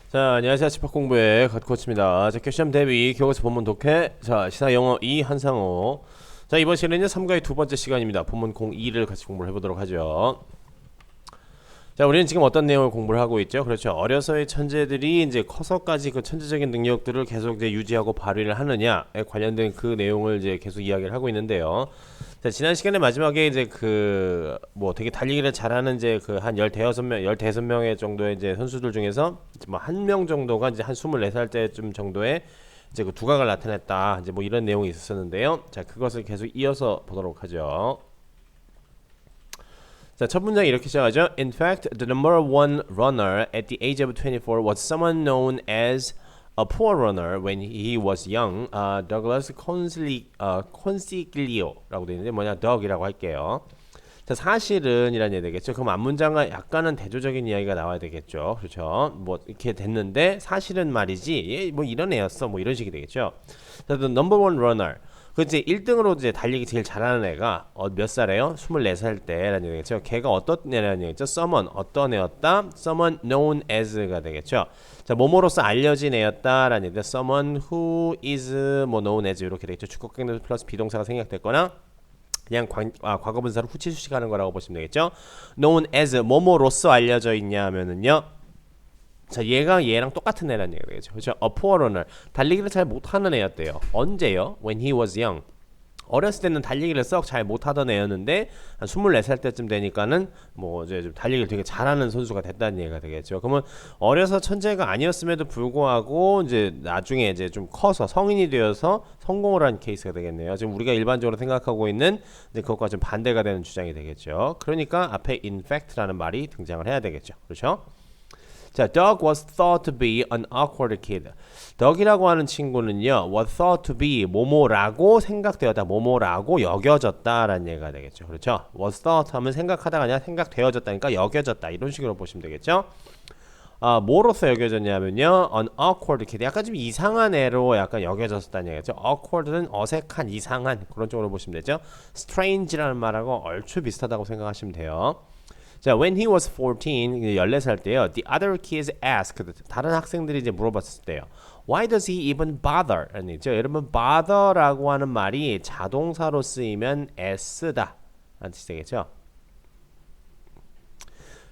자, 안녕하세요. 집합공부의 갓코치입니다. 자, 교시험 대비 교과서 본문 독해. 자, 시사 영어 2 한상호. 자, 이번 시간에는 3과의 두 번째 시간입니다. 본문 02를 같이 공부를 해보도록 하죠. 자, 우리는 지금 어떤 내용을 공부를 하고 있죠? 그렇죠. 어려서의 천재들이 이제 커서까지 그 천재적인 능력들을 계속 이제 유지하고 발휘를 하느냐에 관련된 그 내용을 이제 계속 이야기를 하고 있는데요. 자, 지난 시간에 마지막에 이제 그 뭐 되게 달리기를 잘하는 이제 그 한 15명, 15명의 정도의 이제 선수들 중에서 뭐 한 명 정도가 이제 한 24살 때쯤 정도의 이제 그 두각을 나타냈다. 이제 뭐 이런 내용이 있었는데요. 자, 그것을 계속 이어서 보도록 하죠. 자, 첫 문장 이렇게 시작하죠. In fact, the number one runner at the age of 24 was someone known as a poor runner when he was young. Douglas Consiglio라고 되어 있는데 뭐냐, Doug이라고 할게요. 자, 사실은 이란 얘기 되겠죠. 그럼 앞문장은 약간은 대조적인 이야기가 나와야 되겠죠. 그렇죠. 뭐 이렇게 됐는데 사실은 말이지, 뭐 이런 애였어. 뭐 이런 식이 되겠죠. 자, the number one runner. 그 이제 1등으로 이제 달리기 제일 잘하는 애가 몇 살이에요? 24살 때라는 얘기겠죠. 걔가 어떤 애라는 얘기죠? someone 어떤 애였다? someone known as가 되겠죠. 자, 뭐뭐로서 알려진 애였다라는 얘기죠. someone who is 뭐 known as 이렇게 되겠죠. 주격격동 플러스 비동사가 생략됐거나 그냥 과거분사로 후치수식하는 거라고 보시면 되겠죠. known as 뭐뭐로서 알려져 있냐 하면은요. 자, 얘가 얘랑 똑같은 애라는 얘기가 되겠죠. 그렇죠? A poor runner. 달리기를 잘 못하는 애였대요. 언제요? When he was young. 어렸을 때는 달리기를 썩 잘 못하던 애였는데 한 24살 때쯤 되니까는 뭐 이제 좀 달리기를 되게 잘하는 선수가 됐다는 얘기가 되겠죠. 그러면 어려서 천재가 아니었음에도 불구하고 이제 나중에 이제 좀 커서 성인이 되어서 성공을 한 케이스가 되겠네요. 지금 우리가 일반적으로 생각하고 있는 이제 그것과 좀 반대가 되는 주장이 되겠죠. 그러니까 앞에 in fact라는 말이 등장을 해야 되겠죠. 그렇죠? 자, Doug was thought to be an awkward kid. 덕이라고 하는 친구는요, was thought to be 뭐뭐라고 생각되었다, 뭐뭐라고 여겨졌다라는 얘기가 되겠죠. 그렇죠? was thought 하면 생각하다가 아니라 생각되어졌다니까 여겨졌다 이런 식으로 보시면 되겠죠. 뭐로서 여겨졌냐면요, an awkward kid. 약간 좀 이상한 애로 약간 여겨졌다는 얘기죠. awkward는 어색한, 이상한 그런 쪽으로 보시면 되죠. strange라는 말하고 얼추 비슷하다고 생각하시면 돼요. 자, when he was 14, 14살 때요. The other kids asked, 다른 학생들이 이제 물어봤을 때요. Why does he even bother? 라는 얘기죠. 여러분, bother라고 하는 말이 자동사로 쓰이면 s다 라는 뜻이 되겠죠.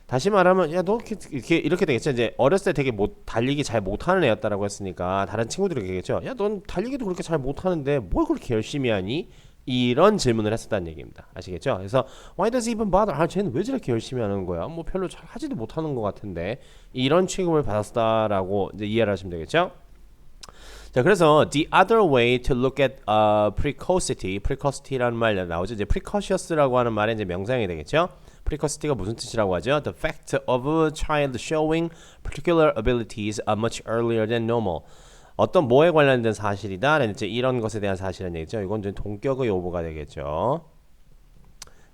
다시 말하면, 야, 너 이렇게 되겠죠. 이제 어렸을 때 되게 달리기 잘 못하는 애였다라고 했으니까 다른 친구들이 얘기했죠. 야, 넌 달리기도 그렇게 잘 못하는데 뭘 그렇게 열심히 하니? 이런 질문을 했었다는 얘기입니다. 아시겠죠? 그래서 Why does he even bother? 쟤는 왜 저렇게 열심히 하는 거야? 뭐 별로 잘 하지도 못하는 것 같은데 이런 취급을 받았다라고 이제 이해를 하시면 되겠죠? 자, 그래서 the other way to look at precocity라는 말 나오죠. 이제 precocious라고 하는 말의 이제 명사형이 되겠죠? precocity가 무슨 뜻이라고 하죠? The fact of a child showing particular abilities much earlier than normal. 어떤 뭐에 관련된 사실이다. 이제 이런 것에 대한 사실이라는 얘기죠. 이건 이제 동격의 요구가 되겠죠.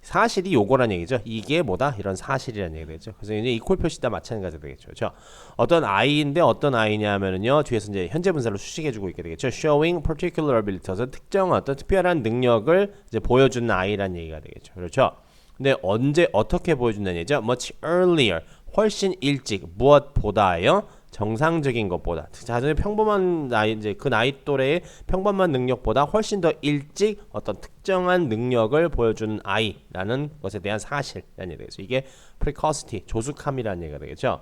사실이 요거란 얘기죠. 이게 뭐다? 이런 사실이라는 얘기가 되겠죠. 그래서 이제 이퀄 표시다 마찬가지가 되겠죠. 그렇죠? 어떤 아이인데 어떤 아이냐면은요. 뒤에서 이제 현재 분사로 수식해주고 있게 되겠죠. Showing particular abilities. 특정한 어떤 특별한 능력을 이제 보여주는 아이라는 얘기가 되겠죠. 그렇죠? 근데 언제 어떻게 보여준다는 얘기죠? Much earlier. 훨씬 일찍. 무엇보다요? 정상적인 것보다 자신의 평범한 나이 이제 그 나이 또래의 평범한 능력보다 훨씬 더 일찍 어떤 특정한 능력을 보여주는 아이라는 것에 대한 사실이라는 얘기가 되겠죠. 이게 precocity 조숙함이라는 얘기가 되겠죠.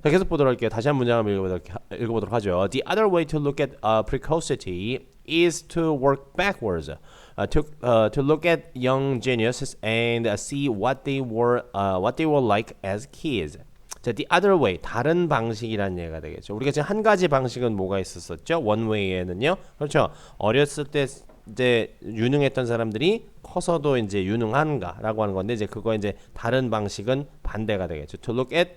자, 계속 보도록 할게요. 다시 한 문장을 읽어보도록 하죠. The other way to look at precocity is to work backwards. To look at young geniuses and see what they were like as kids. 자, the other way, 다른 방식이라는 얘기가 되겠죠. 우리가 지금 한 가지 방식은 뭐가 있었었죠? one way에는요. 그렇죠. 어렸을 때 이제 유능했던 사람들이 커서도 이제 유능한가라고 하는 건데 이제 그거 이제 다른 방식은 반대가 되겠죠. To look at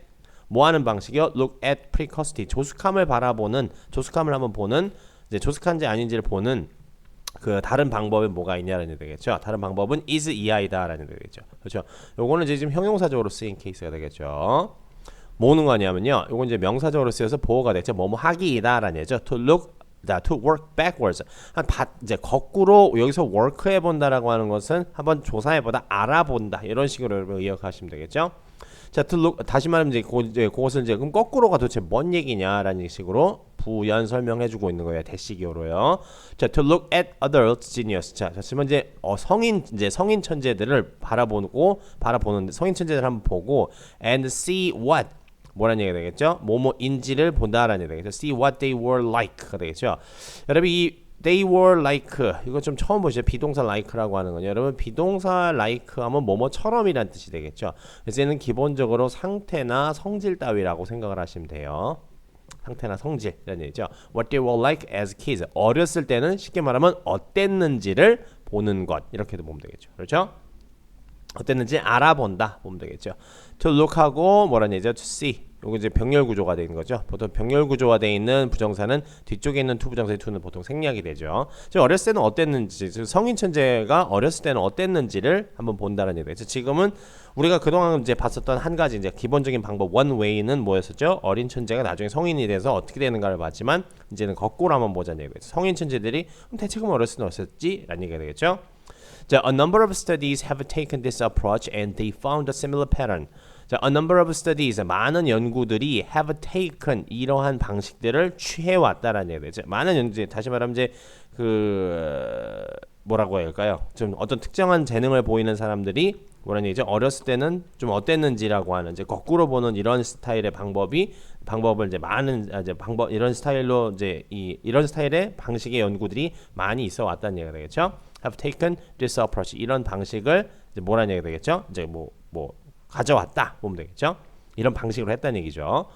뭐 하는 방식이요? Look at precocity. 조숙함을 바라보는, 조숙함을 한번 보는, 이제 조숙한지 아닌지를 보는 그 다른 방법이 뭐가 있냐라는 얘기 되겠죠. 다른 방법은 is 이하이다라는 얘기 되겠죠. 그렇죠. 요거는 이제 지금 형용사적으로 쓰인 케이스가 되겠죠. 뭐는 거냐면요. 이건 이제 명사적으로 쓰여서 보호가 됐죠. 뭐뭐 하기이다라는 얘기죠. To look, to work backwards. 이제 거꾸로 여기서 work 해본다라고 하는 것은 한번 조사해보다, 알아본다 이런 식으로 기억하시면 되겠죠. 자, to look 다시 말하면 이제 그것을 이제 그럼 거꾸로가 도대체 뭔 얘기냐라는 식으로 부연 설명해주고 있는 거예요. 대시기어로요. 자, to look at other genius. 자, 지금 이제 성인 천재들을 바라보는 성인 천재들 한번 보고 and see what 뭐라는 얘기가 되겠죠? 뭐뭐인지를 본다라는 얘기가 되겠죠. see what they were like가 되겠죠. 여러분 이 they were like 이거 좀 처음 보시죠. 비동사 like라고 하는 거죠. 여러분 비동사 like 하면 뭐뭐처럼이란 뜻이 되겠죠. 그래서 얘는 기본적으로 상태나 성질 따위라고 생각을 하시면 돼요. 상태나 성질이라는 얘기죠. What they were like as kids. 어렸을 때는 쉽게 말하면 어땠는지를 보는 것 이렇게도 보면 되겠죠. 그렇죠? 어땠는지 알아본다 보면 되겠죠. To look하고 뭐라는 얘기죠? To see. 요거 이제 병렬 구조가 되는 거죠. 보통 병렬 구조가 되어 있는 부정사는 뒤쪽에 있는 to 부정사의 to는 보통 생략이 되죠. 지금 어렸을 때는 어땠는지, 성인 천재가 어렸을 때는 어땠는지를 한번 본다는 얘기죠. 지금은 우리가 그동안 이제 봤었던 한 가지 이제 기본적인 방법 one way는 뭐였었죠? 어린 천재가 나중에 성인이 돼서 어떻게 되는가를 봤지만 이제는 거꾸로 한번 보자는 얘기죠. 성인 천재들이 대체금 어렸을 때는 어땠지라는 얘기가 되겠죠. 자, a number of studies have taken this approach and they found a similar pattern. 자, a number of studies 많은 연구들이 have taken 이러한 방식들을 취해왔다라는 얘기죠. 많은 연구들 다시 말하면 이제 그 뭐라고 해야 할까요? 좀 어떤 특정한 재능을 보이는 사람들이 뭐라는 얘기죠? 어렸을 때는 좀 어땠는지라고 하는 이제 거꾸로 보는 이런 스타일의 방법을 이제 많은 이제 방법 이런 스타일로 이제 이런 스타일의 방식의 연구들이 많이 있어 왔다는 얘기가 되겠죠. have taken this approach 이런 방식을 이제 뭐라는 얘기가 되겠죠? 이제 뭐 가져왔다 보면 되겠죠. 이런 방식으로 했다는 얘기죠.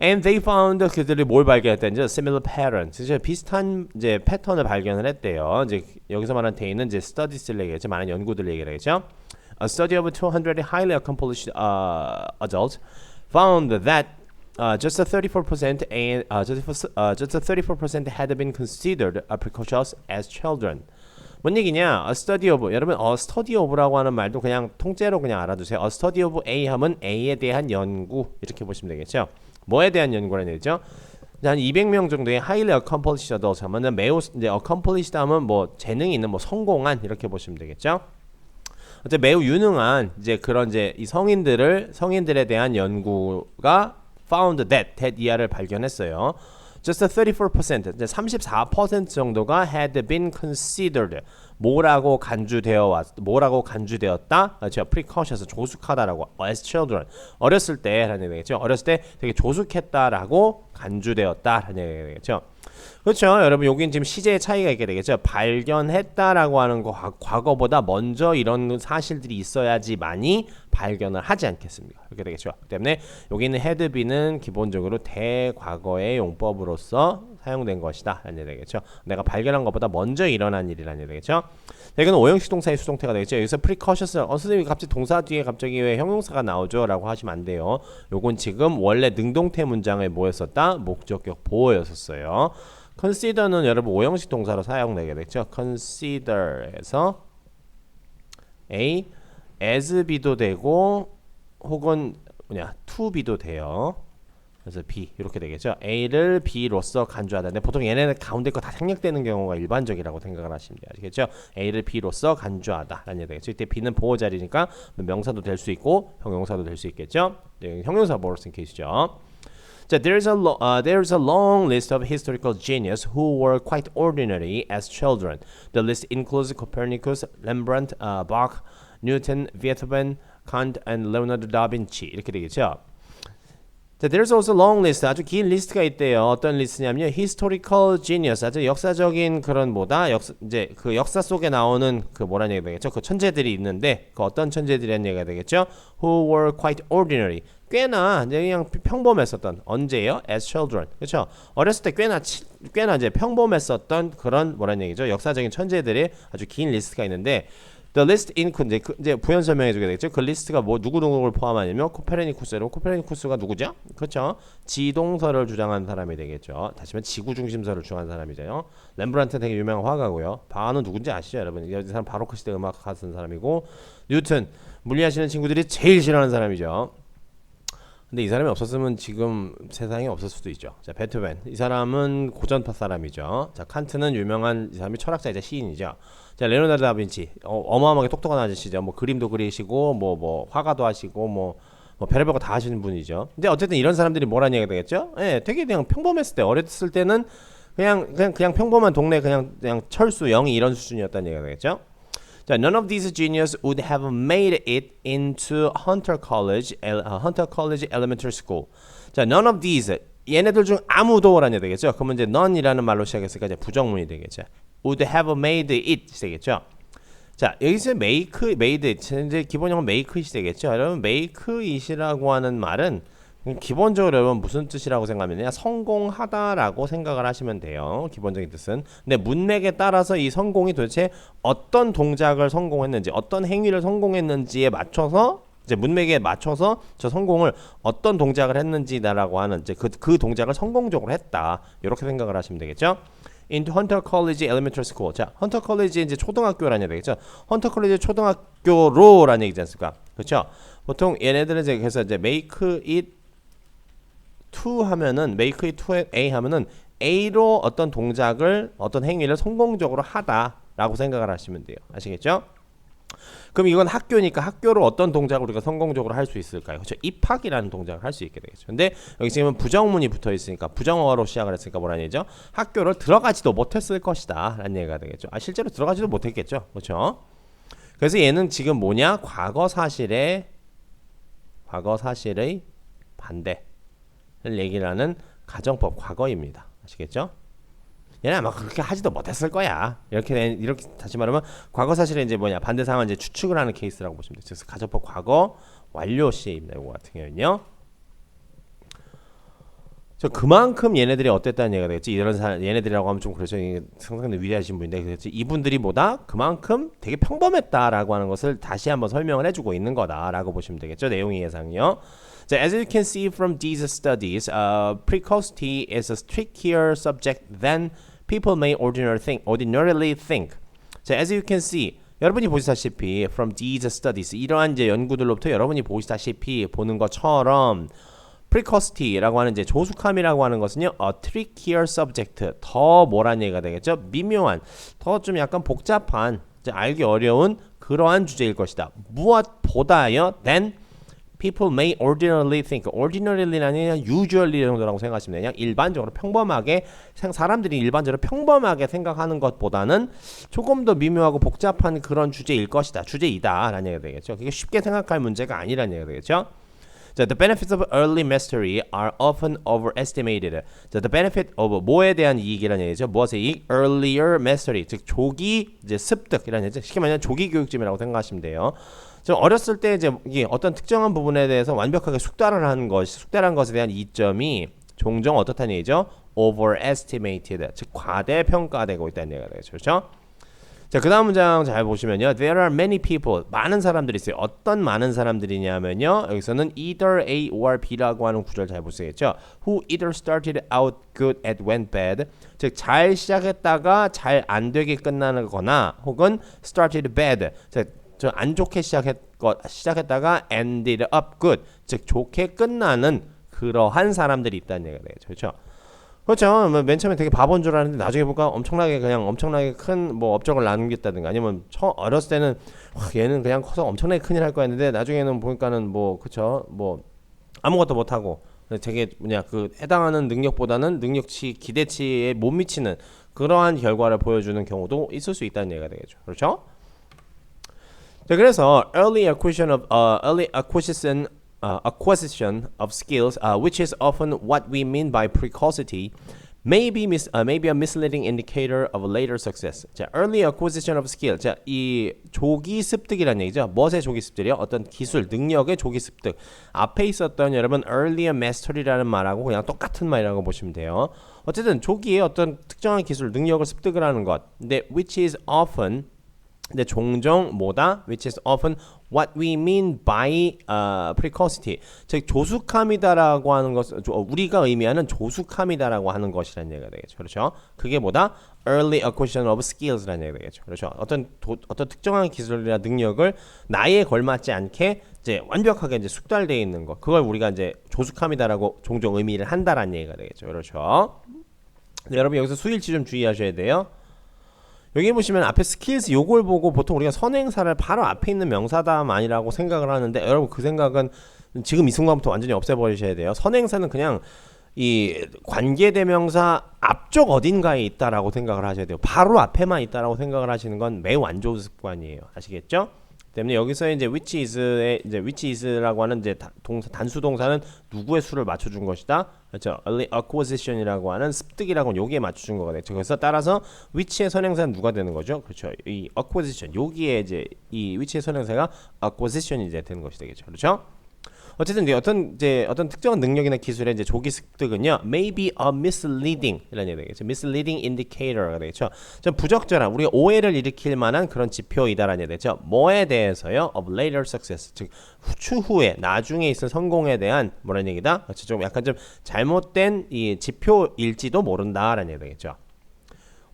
And they found 그들이 뭘 발견했다는지 similar pattern, 진짜 비슷한 이제 패턴을 발견을 했대요. 이제 여기서 말하는 데이는 이제 studies를 얘기하죠. 많은 연구들을 얘기하겠죠. A study of 200 highly accomplished adults found that just 34% and just 34% had been considered precocious as children. 뭔 얘기냐? A study of 여러분 study of라고 하는 말도 그냥 통째로 그냥 알아두세요. A study of A 하면 A에 대한 연구 이렇게 보시면 되겠죠. 뭐에 대한 연구라는 얘기죠? 한 200명 정도의 highly accomplished adults 하면은 매우 이제 accomplished 하면 뭐 재능이 있는 뭐 성공한 이렇게 보시면 되겠죠. 어째 매우 유능한 이제 그런 이제 이 성인들에 대한 연구가 found that 이하를 발견했어요. Just 34%, 34% 정도가 had been considered. 뭐라고 간주되었다? 그렇죠. precocious, 조숙하다라고. as children. 어렸을 때라는 얘기죠. 어렸을 때 되게 조숙했다라고 간주되었다라는 얘기겠죠. 그렇죠. 여러분 여기는 지금 시제의 차이가 있게 되겠죠. 발견했다라고 하는 거 과거보다 먼저 이런 사실들이 있어야지만이 발견을 하지 않겠습니까? 이렇게 되겠죠. 그 때문에 여기 있는 had be는 기본적으로 대과거의 용법으로서 사용된 것이다 라는 얘기 되겠죠. 내가 발견한 것보다 먼저 일어난 일이라는 얘기 되겠죠. 이건 오형식 동사의 수동태가 되겠죠. 여기서 precocious, 선생님이 갑자기 동사 뒤에 갑자기 왜 형용사가 나오죠? 라고 하시면 안 돼요. 요건 지금 원래 능동태 문장에 뭐였었다? 목적격 보어였었어요. consider는 여러분 오형식 동사로 사용되게 됐죠. consider에서 A, as B도 되고 혹은 to B도 돼요. 그래서 B 이렇게 되겠죠. A를 B로서 간주하다는데 보통 얘네는 가운데 거 다 생략되는 경우가 일반적이라고 생각을 하시면 돼요. 아시겠죠? A를 B로서 간주하다라는 얘기 되겠죠. 이때 B는 보호 자리니까 명사도 될 수 있고 형용사도 될 수 있겠죠. 네, 형용사 보러 쓴 케이스죠. 자, there's a long list of historical genius who were quite ordinary as children. The list includes Copernicus, Rembrandt, Bach, Newton, Beethoven, Kant, and Leonardo da Vinci. 이렇게 되겠죠. 자, there's also a long list. 아주 긴 리스트가 있대요. 어떤 리스트냐면요. historical genius. 아주 역사적인 그런 이제 그 역사 속에 나오는 그 뭐라는 얘기가 되겠죠. 그 천재들이 있는데 그 어떤 천재들이라는 얘기가 되겠죠. who were quite ordinary. 꽤나 이제 그냥 평범했었던 언제예요? as children. 그렇죠? 어렸을 때 꽤나 이제 평범했었던 그런 뭐라는 얘기죠. 역사적인 천재들의 아주 긴 리스트가 있는데 The list includes 이제 부연 설명해 주게 되겠죠. 그 리스트가 뭐 누구누구를 포함하냐면 코페르니쿠스가 누구죠? 그렇죠. 지동설을 주장한 사람이 되겠죠. 다시 말해 지구 중심설을 주장한 사람이죠. 렘브란트는 되게 유명한 화가고요. 바흐는 누군지 아시죠, 여러분? 이 사람 바로크 시대 음악 하는 사람이고 뉴턴 물리하시는 친구들이 제일 싫어하는 사람이죠. 근데 이 사람이 없었으면 지금 세상에 없을 수도 있죠. 자, 베토벤. 이 사람은 고전파 사람이죠. 자, 칸트는 유명한 이 사람이 철학자이자 시인이죠. 자, 레오나르도 다빈치. 어마어마하게 똑똑한 아저씨죠. 뭐 그림도 그리시고 뭐 화가도 하시고 뭐 별의별 거 다 하시는 분이죠. 근데 어쨌든 이런 사람들이 뭐라는 얘기가 되겠죠? 예, 되게 그냥 평범했을 때 어렸을 때는 그냥 평범한 동네 그냥 철수 영희 이런 수준이었다는 얘기가 되겠죠? 자, none of these geniuses would have made it into Hunter College Elementary School. 자, none of these 얘네들 중 아무도라는 얘기 되겠죠? 그러면 이제 none이라는 말로 시작했으니까 이제 부정문이 되겠죠. would have made it 되겠죠? 자, 여기서 made 이제 기본 용어 make it이 되겠죠? 여러분 make it이라고 하는 말은 기본적으로 여러분 무슨 뜻이라고 생각하면 성공하다라고 생각을 하시면 돼요. 기본적인 뜻은. 근데 문맥에 따라서 이 성공이 도대체 어떤 동작을 성공했는지, 어떤 행위를 성공했는지에 맞춰서 이제 문맥에 맞춰서 저 성공을 어떤 동작을 했는지다라고 하는 이제 그 동작을 성공적으로 했다. 이렇게 생각을 하시면 되겠죠. into Hunter College Elementary School. 자, 헌터 컬리지 이제 초등학교라는 얘기 되겠죠. 헌터 컬리지 초등학교로라는 얘기지 않습니까? 그렇죠? 보통 얘네들은 이제 그래서 이제 make it to 하면은 make it to A 하면은 A로 어떤 동작을 어떤 행위를 성공적으로 하다라고 생각을 하시면 돼요. 아시겠죠? 그럼 이건 학교니까 학교로 어떤 동작을 우리가 성공적으로 할 수 있을까요? 그렇죠? 입학이라는 동작을 할 수 있게 되겠죠. 근데 여기 지금 부정문이 붙어 있으니까 부정어로 시작을 했으니까 뭐라는 얘기죠? 학교를 들어가지도 못했을 것이다 라는 얘기가 되겠죠. 실제로 들어가지도 못했겠죠. 그렇죠? 그래서 얘는 지금 뭐냐? 과거 사실의 반대를 얘기를 하는 가정법 과거입니다. 아시겠죠? 얘는 아마 그렇게 하지도 못했을 거야. 이렇게 다시 말하면 과거 사실에 이제 뭐냐 반대 상황 이제 추측을 하는 케이스라고 보시면 돼요. 그래서 가정법 과거 완료 시입니다. 이거 같은 경우는요. 그만큼 얘네들이 어땠다는 얘기가 되겠지. 이런 사람 얘네들이라고 하면 좀 그렇죠. 상당히 위대하신 분인데 그렇지. 이분들이 보다 그만큼 되게 평범했다라고 하는 것을 다시 한번 설명을 해주고 있는 거다라고 보시면 되겠죠. 내용의 예상이요. So as you can see from these studies, precocity is a trickier subject than people may ordinarily think. So as you can see, 여러분이 보시다시피 from these studies, 이러한 이제 연구들로부터 여러분이 보시다시피 보는 것처럼 precocity라고 하는 이제 조숙함이라고 하는 것은요, a trickier subject, 더 뭐란 얘기가 되겠죠? 미묘한, 더 좀 약간 복잡한, 이제 알기 어려운 그러한 주제일 것이다. 무엇보다요, than people may ordinarily think. ordinary라는 usually 정도라고 생각하시면 돼요. 그냥 일반적으로 평범하게 사람들이 일반적으로 평범하게 생각하는 것보다는 조금 더 미묘하고 복잡한 그런 주제일 것이다. 주제이다라는 얘기가 되겠죠. 그게 쉽게 생각할 문제가 아니라는 얘기가 되겠죠. 자, the benefits of early mastery are often overestimated. 자, the benefit of 뭐에 대한 이익이라는 얘기죠. 무엇의 이익? earlier mastery, 즉 조기 이제 습득이라는 얘기죠. 쉽게 말하면 조기 교육점이라고 생각하시면 돼요. 저 어렸을 때 이제 이게 어떤 특정한 부분에 대해서 완벽하게 숙달한 것에 대한 이점이 종종 어떻다는 얘기죠? overestimated, 즉 과대평가되고 있다는 얘기가 되겠죠. 그렇죠? 자, 그 다음 문장 잘 보시면요. There are many people, 많은 사람들이 있어요. 어떤 많은 사람들이냐면요. 여기서는 either A or B라고 하는 구절 잘 보시겠죠. Who either started out good and went bad. 즉, 잘 시작했다가 잘 안 되게 끝나는 거나 혹은 started bad. 즉, 안 좋게 시작했다가 ended up good. 즉, 좋게 끝나는 그러한 사람들이 있다는 얘기가 되겠죠. 그렇죠? 그렇죠. 맨 처음에 되게 바본 줄 알았는데 나중에 보니까 엄청나게 큰 뭐 업적을 남겼다든가 아니면 어렸을 때는 얘는 그냥 커서 엄청나게 큰일 할 거였는데 나중에는 보니까는 뭐 그렇죠. 뭐 아무것도 못 하고 되게 그 해당하는 능력보다는 능력치 기대치에 못 미치는 그러한 결과를 보여주는 경우도 있을 수 있다는 얘기가 되겠죠. 그렇죠? 자, 그래서 early acquisition of skills, which is often what we mean by precocity, may be a misleading indicator of later success. 자, early acquisition of skill. 자, 이 조기 습득이라는 얘기죠. 무엇의 조기 습득이요? 어떤 기술, 능력의 조기 습득. 앞에 있었던 여러분 earlier mastery라는 말하고 그냥 똑같은 말이라고 보시면 돼요. 어쨌든 조기에 어떤 특정한 기술, 능력을 습득을 하는 것. 근데 which is often 근데 종종 뭐다? Which is often what we mean by precocity. 즉 조숙함이다라고 하는 것, 우리가 의미하는 조숙함이다라고 하는 것이라는 얘기가 되겠죠. 그렇죠? 그게 뭐다? Early acquisition of skills라는 얘기가 되겠죠. 그렇죠? 어떤 특정한 기술이나 능력을 나이에 걸맞지 않게 이제 완벽하게 이제 숙달되어 있는 것, 그걸 우리가 이제 조숙함이다라고 종종 의미를 한다라는 얘기가 되겠죠. 그렇죠? 네, 여러분 여기서 수일치 좀 주의하셔야 돼요. 여기 보시면 앞에 skills 요걸 보고 보통 우리가 선행사를 바로 앞에 있는 명사다만이라고 생각을 하는데 여러분 그 생각은 지금 이 순간부터 완전히 없애버리셔야 돼요. 선행사는 그냥 이 관계대명사 앞쪽 어딘가에 있다라고 생각을 하셔야 돼요. 바로 앞에만 있다라고 생각을 하시는 건 매우 안 좋은 습관이에요. 아시겠죠? 때문에 여기서 이제 which is의 이제 which is라고 하는 이제 단수 동사는 누구의 수를 맞춰준 것이다. 그렇죠? early acquisition이라고 하는 습득이라고 요기에 맞춰준 거가 되죠. 그래서 따라서 which의 선행사는 누가 되는 거죠? 그렇죠? 이 acquisition 여기에 이제 이 which의 선행사가 acquisition이 이제 되는 것이 되겠죠. 그렇죠? 어쨌든 어떤 특정한 능력이나 기술의 이제 조기 습득은요, may be a misleading 이라는 얘기가 되겠죠. misleading indicator가 되겠죠. 좀 부적절한 우리가 오해를 일으킬 만한 그런 지표이다라는 얘기가 되죠. 뭐에 대해서요? of later success, 즉 추후에 나중에 있을 성공에 대한 뭐라는 얘기다. 그렇죠? 좀 약간 좀 잘못된 이 지표일지도 모른다라는 얘기가 되겠죠.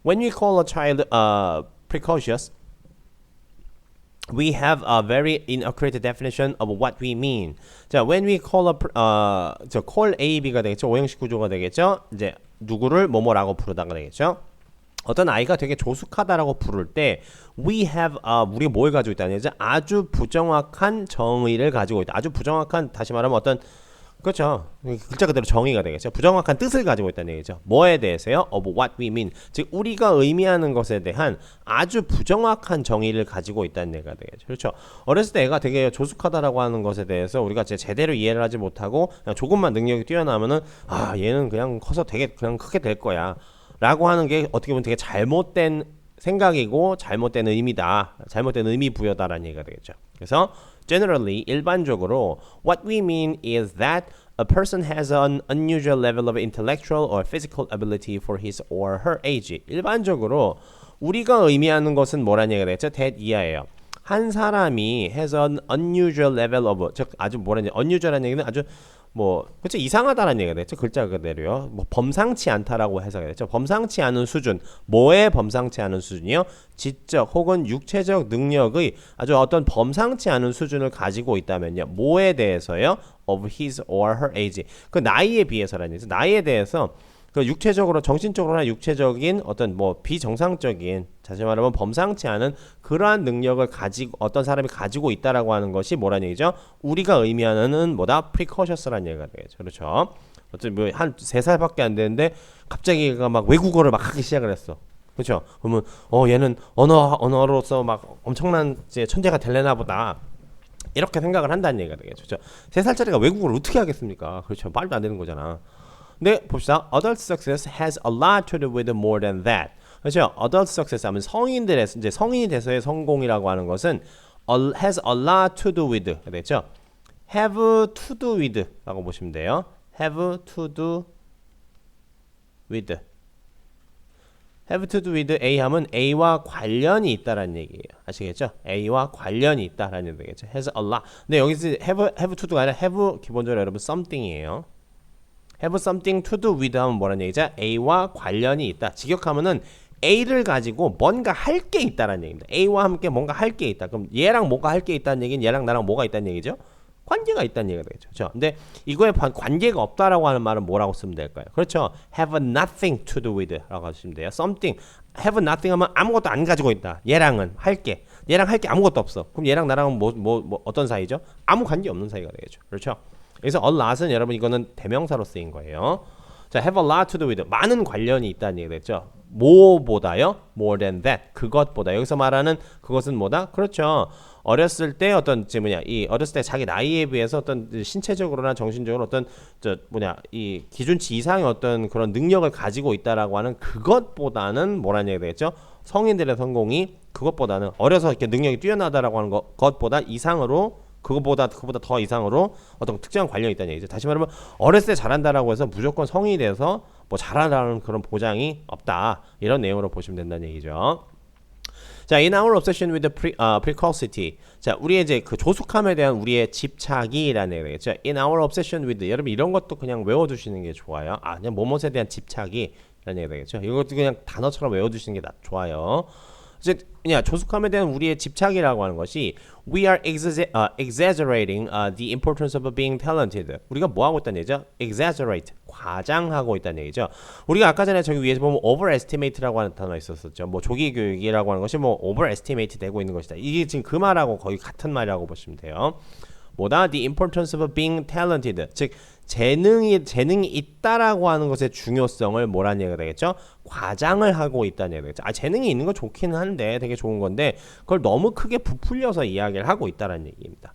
When we call a child precocious, we have a very inaccurate definition of what we mean. 자, when we call call A, B가 되겠죠. 오형식 구조가 되겠죠. 이제 누구를 뭐뭐라고 부르다가 되겠죠. 어떤 아이가 되게 조숙하다라고 부를 때 we have 우리가 뭘 가지고 있다는 얘기죠. 아주 부정확한 정의를 가지고 있다. 아주 부정확한, 다시 말하면 어떤, 그렇죠, 글자 그대로 정의가 되겠죠. 부정확한 뜻을 가지고 있다는 얘기죠. 뭐에 대해서요? of what we mean. 즉 우리가 의미하는 것에 대한 아주 부정확한 정의를 가지고 있다는 얘기가 되겠죠. 그렇죠. 어렸을 때 애가 되게 조숙하다라고 하는 것에 대해서 우리가 제대로 이해를 하지 못하고 그냥 조금만 능력이 뛰어나면은 얘는 그냥 커서 되게 그냥 크게 될 거야 라고 하는 게 어떻게 보면 되게 잘못된 생각이고 잘못된 의미다, 잘못된 의미 부여다라는 얘기가 되겠죠. 그래서 generally 일반적으로 what we mean is that a person has an unusual level of intellectual or physical ability for his or her age. 일반적으로 우리가 의미하는 것은 뭐라는 얘기가 되겠죠? that 이하예요. 한 사람이 has an unusual level of, 즉 아주 뭐라는 unusual이라는 얘기는 아주 그렇죠, 이상하다라는 얘기가 됐죠. 글자 그대로요. 범상치 않다라고 해석이 됐죠. 범상치 않은 수준. 뭐에 범상치 않은 수준이요? 지적 혹은 육체적 능력의 아주 어떤 범상치 않은 수준을 가지고 있다면요. 뭐에 대해서요? of his or her age. 그 나이에 비해서라는 얘기죠. 나이에 대해서 그 육체적으로, 정신적으로나 육체적인 어떤 비정상적인, 다시 말하면 범상치 않은 그러한 능력을 가지고 어떤 사람이 가지고 있다라고 하는 것이 뭐라는 얘기죠? 우리가 의미하는 뭐다? precocious라는 얘기가 되겠죠. 그렇죠? 어쨌든 한 3살밖에 안 되는데 갑자기 얘가 막 외국어를 막 하기 시작을 했어. 그렇죠? 그러면 얘는 언어로서 막 엄청난 이제 천재가 될래나 보다. 이렇게 생각을 한다는 얘기가 되겠죠. 그렇죠? 3살짜리가 외국어를 어떻게 하겠습니까? 그렇죠? 말도 안 되는 거잖아. 네, 봅시다. Adult success has a lot to do with more than that. 그렇죠? Adult success 하면 이제 성인이 돼서의 성공이라고 하는 것은 has a lot to do with. 그렇죠? have to do with라고 보시면 돼요. have to do with. have to do with A 하면 A와 관련이 있다라는 얘기예요. 아시겠죠? A와 관련이 있다라는 얘기죠. has a lot. 근데 여기서 have to가 아니라 have 기본적으로 여러분 something이에요. have something to do with 하면 뭐라는 얘기죠? A와 관련이 있다. 직역하면은 A를 가지고 뭔가 할 게 있다라는 얘기입니다. A와 함께 뭔가 할 게 있다. 그럼 얘랑 뭐가 할 게 있다는 얘기는 얘랑 나랑 뭐가 있다는 얘기죠? 관계가 있다는 얘기가 되겠죠. 그렇죠? 근데 이거에 관계가 없다라고 하는 말은 뭐라고 쓰면 될까요? 그렇죠. have nothing to do with 라고 하시면 돼요. something, have nothing 하면 아무것도 안 가지고 있다. 얘랑은 할 게, 얘랑 할 게 아무것도 없어. 그럼 얘랑 나랑은 어떤 사이죠? 아무 관계 없는 사이가 되겠죠. 그렇죠? 그래서 a lot은 여러분 이거는 대명사로 쓰인 거예요. 자, have a lot to do with, 많은 관련이 있다는 얘기가 됐죠. 뭐보다요? more than that, 그것보다. 여기서 말하는 그것은 뭐다? 그렇죠. 어렸을 때 이 어렸을 때 자기 나이에 비해서 어떤 신체적으로나 정신적으로 어떤 이 기준치 이상의 어떤 그런 능력을 가지고 있다라고 하는 그것보다는 뭐라는 얘기가 되겠죠? 성인들의 성공이 그것보다는 어려서 이렇게 능력이 뛰어나다라고 하는 것보다 이상으로, 그거보다 더 이상으로 어떤 특정한 관련이 있다는 얘기죠. 다시 말하면 어렸을 때 잘한다라고 해서 무조건 성인이 돼서 잘한다는 그런 보장이 없다. 이런 내용으로 보시면 된다는 얘기죠. 자, in our obsession with the precocity. 자, 우리의 이제 그 조숙함에 대한 우리의 집착이라는 얘기겠죠. In our obsession with. 여러분 이런 것도 그냥 외워두시는 게 좋아요. 아, 그냥 뭐뭐에 대한 집착이라는 얘기 되겠죠. 이것도 그냥 단어처럼 외워두시는 게 좋아요. 이제 그냥 조숙함에 대한 우리의 집착이라고 하는 것이 we are exaggerating the importance of being talented. 우리가 뭐 하고 있다는 얘기죠? exaggerate, 과장하고 있다는 얘기죠. 우리가 아까 전에 저기 위에서 보면 overestimate라고 하는 단어 있었었죠. 뭐 조기 교육이라고 하는 것이 뭐 overestimate 되고 있는 것이다. 이게 지금 그 말하고 거의 같은 말이라고 보시면 돼요. 뭐다? The importance of being talented. 즉 재능이 있다라고 하는 것의 중요성을 뭐라는 얘기가 되겠죠? 과장을 하고 있다는 얘기가 되겠죠. 아, 재능이 있는 건 좋기는 한데 되게 좋은 건데 그걸 너무 크게 부풀려서 이야기를 하고 있다는 얘기입니다.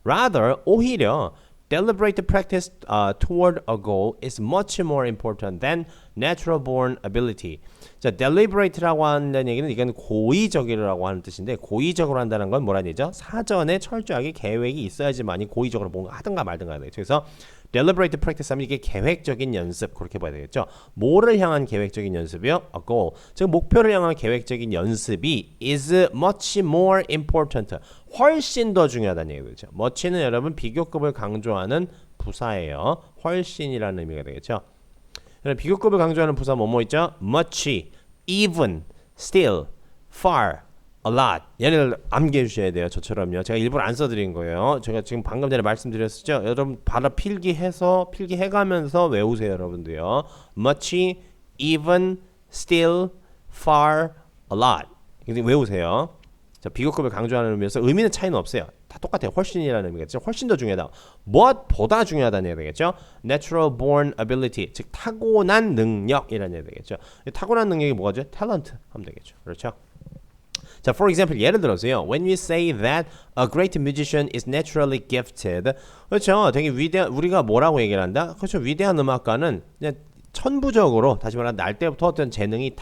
Rather, 오히려 deliberate practice toward a goal is much more important than natural born ability. 자, deliberate라고 하는 얘기는 이건 고의적이라고 하는 뜻인데 고의적으로 한다는 건 뭐라는 얘기죠? 사전에 철저하게 계획이 있어야지만이 고의적으로 뭔가 하든가 말든가 되죠. 그래서 deliberate practice 하면 이게 계획적인 연습 그렇게 봐야 되겠죠. 뭐를 향한 계획적인 연습이요? A goal. 즉 목표를 향한 계획적인 연습이 is much more important. 훨씬 더 중요하다는 얘기죠. much는 여러분 비교급을 강조하는 부사예요. 훨씬이라는 의미가 되겠죠. 비교급을 강조하는 부사 뭐뭐 있죠? much, even, still, far, a lot. 얘를 암기해 주셔야 돼요. 저처럼요. 제가 일부러 안 써드린 거예요. 제가 지금 방금 전에 말씀드렸었죠. 여러분 바로 필기해가면서 외우세요. 여러분도요. much, even, still, far, a lot. 이렇게 외우세요. 자, 비교급을 강조하는 의미에서 의미는 차이는 없어요. 다 똑같아요. 훨씬이라는 의미겠죠. 훨씬 더 중요하다. 무엇보다 중요하다는 얘기 되겠죠. Natural born ability, 즉 타고난 능력이라는 얘기 되겠죠. 타고난 능력이 뭐죠? Talent 하면 되겠죠. 그렇죠. 자, for example, 예를 들어서요. When we say that a great musician is naturally gifted, 그렇죠. 되게 우리가 뭐라고 얘기를 한다? 그렇죠. 위대한 음악가는 그냥 천부적으로 다시 말하면 날 때부터 어떤 재능이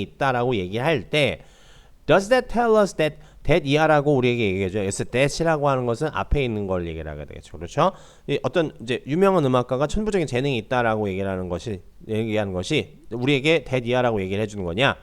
있다라고 얘기할 때 Does that tell us that 이하라고 우리에게 얘기해줘요. 그래서 that이라고 하는 것은 앞에 있는 걸 얘기를 하게 되겠죠. 그렇죠? 어떤 이제 유명한 음악가가 천부적인 재능이 있다라고 얘기하는 것이 우리에게 that 이하라고 얘기를 해주는 거냐?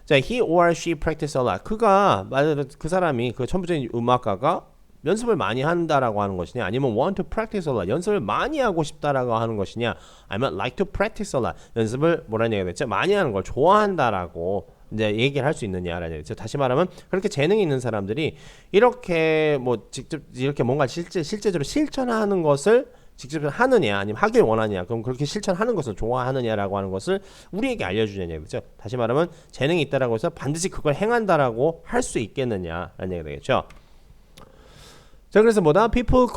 자, he or she practice a lot. 그 사람이 그 천부적인 음악가가 연습을 많이 한다라고 하는 것이냐, 아니면 want to practice a lot, 연습을 많이 하고 싶다라고 하는 것이냐, 아니면 like to practice a lot, 연습을 뭐라는 얘기가 됐죠? 많이 하는 걸 좋아한다라고 이제 얘기를 할 수 있느냐라는 얘기죠. 다시 말하면 그렇게 재능이 있는 사람들이 이렇게 뭐 직접 이렇게 뭔가 실제적으로 실천하는 것을 직접 하느냐 아니면 하길 원하냐, 그럼 그렇게 실천하는 것을 좋아하느냐라고 하는 것을 우리에게 알려주냐는 얘기죠. 다시 말하면 재능이 있다라고 해서 반드시 그걸 행한다라고 할 수 있겠느냐라는 얘기가 되겠죠. 자, 그래서 뭐다? People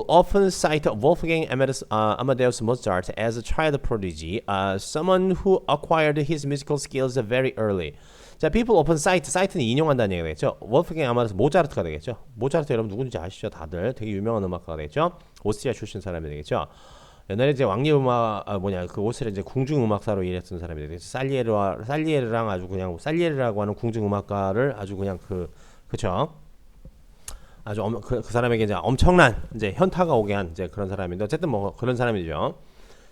often cite Wolfgang Amadeus Mozart as a child prodigy, someone who acquired his musical skills very early. 자, people often cite는 인용한다는 얘기가 되겠죠. Wolfgang Amadeus 모차르트가 되겠죠. 모차르트 여러분 누군지 아시죠? 다들 되게 유명한 음악가가 되겠죠. 오스트리아 출신 사람이 되겠죠. 옛날에 이제 그 오스트리아 이제 궁중음악사로 일했던 사람이 되겠죠. 살리에르랑 아주 그냥 살리에르라고 하는 궁중음악가를 아주 그냥 그쵸. 아주 그 사람에게 이제 엄청난 이제 현타가 오게 한 이제 그런 사람인데 어쨌든 뭐 그런 사람이죠.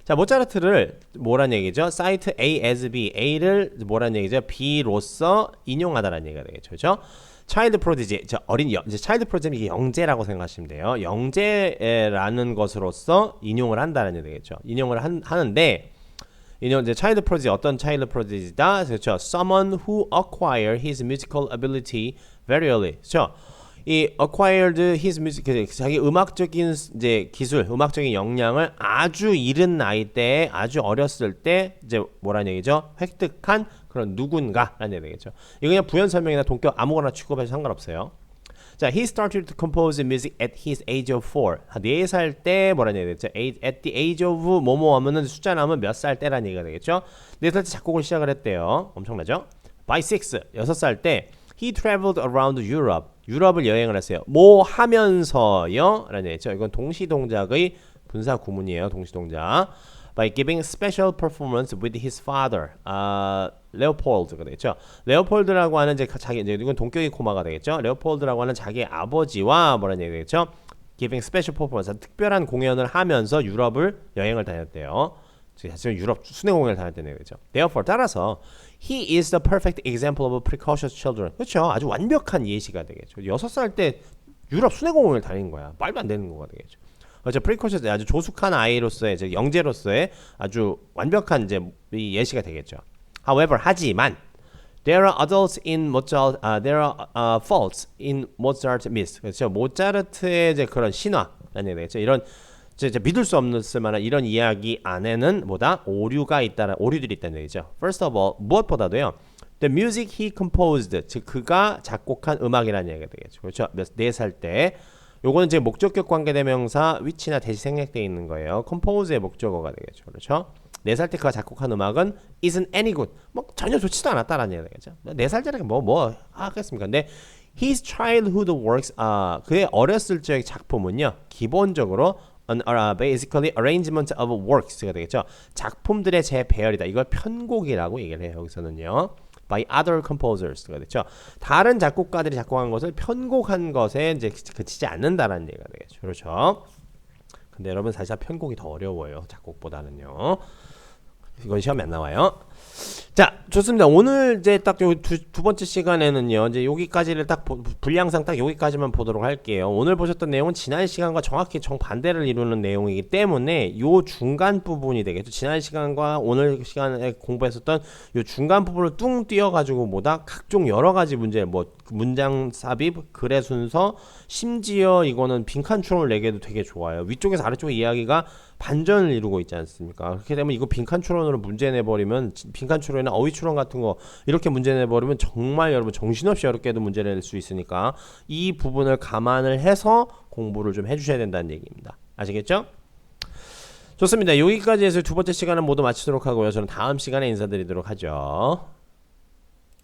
자, 모차르트를 뭐란 얘기죠? cite A as B, A를 뭐란 얘기죠? B로서 인용하다라는 얘기가 되겠죠. 그렇죠? child prodigy, 이제 child prodigy 이게 영재라고 생각하시면 돼요. 영재라는 것으로서 인용을 한다는 얘기 되겠죠. 인용을 하는데 이제 child prodigy 어떤 child prodigy다? 그렇죠. Someone who acquired his musical ability very early. 그렇죠. 이 acquired his music, 자기 음악적인 이제 기술, 음악적인 역량을 아주 이른 나이 때, 아주 어렸을 때 이제 뭐라는 얘기죠? 획득한 그런 누군가라는 얘기죠. 이거 그냥 부연 설명이나 동격 아무거나 취급해도 상관없어요. 자, he started to compose music at his age of 4. 4살 때 뭐라는 얘기가 되겠죠? At the age of 뭐뭐 하면은 숫자 나오면 몇 살 때라는 얘기가 되겠죠? 4살 때 작곡을 시작을 했대요. 엄청나죠? By 6살 때 he traveled around Europe. 유럽을 여행을 했어요. 뭐 하면서요? 라는 얘기죠. 이건 동시동작의 분사 구문이에요. 동시동작. By giving special performance with his father. 레오폴드가 되겠죠. 레오폴드라고 하는 이제 이건 동격의 코마가 되겠죠. 레오폴드라고 하는 자기 아버지와 뭐라는 얘기 되겠죠. Giving special performance. 특별한 공연을 하면서 유럽을 여행을 다녔대요. 지금 유럽 순회 공연을 다닐 때 내용이죠. Therefore 따라서 he is the perfect example of precocious children. 그렇죠. 아주 완벽한 예시가 되겠죠. 6살 때 유럽 순회 공연을 다닌 거야. 말도 안 되는 거가 되겠죠. 그렇죠. precocious 아주 조숙한 아이로서의 이제 영재로서의 아주 완벽한 이제 이 예시가 되겠죠. However 하지만 there are adults in Mozart, there are faults in Mozart myth. 그렇죠. 모차르트의 이제 그런 신화라는 얘기겠죠. 이런 이제 믿을 수 없을 만한 이런 이야기 안에는 뭐다? 오류들이 있다는 얘기죠. First of all, 무엇보다도요. The music he composed, 즉 그가 작곡한 음악이라는 얘기가 되겠죠. 그렇죠. 4살 때. 요거는 이제 목적격 관계대명사 위치나 대시 생략되어 있는 거예요. compose의 목적어가 되겠죠. 그렇죠. 4살 때 그가 작곡한 음악은 isn't any good. 뭐 전혀 좋지도 않았다라는 얘기가 되겠죠. 4살짜리가 뭐 하겠습니까? 근데 his childhood works, 그의 어렸을 적의 작품은요. 기본적으로 basically arrangement of works가 되겠죠. 작품들의 재배열이다. 이걸 편곡이라고 얘기를 해요. 여기서는요. by other composers가 됐죠. 다른 작곡가들이 작곡한 것을 편곡한 것에 이제 그치지 않는다라는 얘기가 되겠죠. 그렇죠. 근데 여러분 사실 편곡이 더 어려워요. 작곡보다는요. 이건 시험에 안 나와요. 자, 좋습니다. 오늘 이제 딱 두 번째 시간에는요. 이제 여기까지를 딱 분량상 딱 여기까지만 보도록 할게요. 오늘 보셨던 내용은 지난 시간과 정확히 정반대를 이루는 내용이기 때문에 요 중간 부분이 되겠죠. 지난 시간과 오늘 시간에 공부했었던 요 중간 부분을 뚱 띄어가지고 뭐다 각종 여러 가지 문제, 뭐 문장 삽입, 글의 순서, 심지어 이거는 빈칸 추론을 내기도 되게 좋아요. 위쪽에서 아래쪽 이야기가 반전을 이루고 있지 않습니까? 그렇게 되면 이거 빈칸 추론으로 문제 내버리면 빈칸 추론이나 어휘 추론 같은 거 이렇게 문제 내버리면 정말 여러분 정신없이 어렵게도 문제를 낼 수 있으니까 이 부분을 감안을 해서 공부를 좀 해주셔야 된다는 얘기입니다. 아시겠죠? 좋습니다. 여기까지 해서 두 번째 시간은 모두 마치도록 하고요. 저는 다음 시간에 인사드리도록 하죠.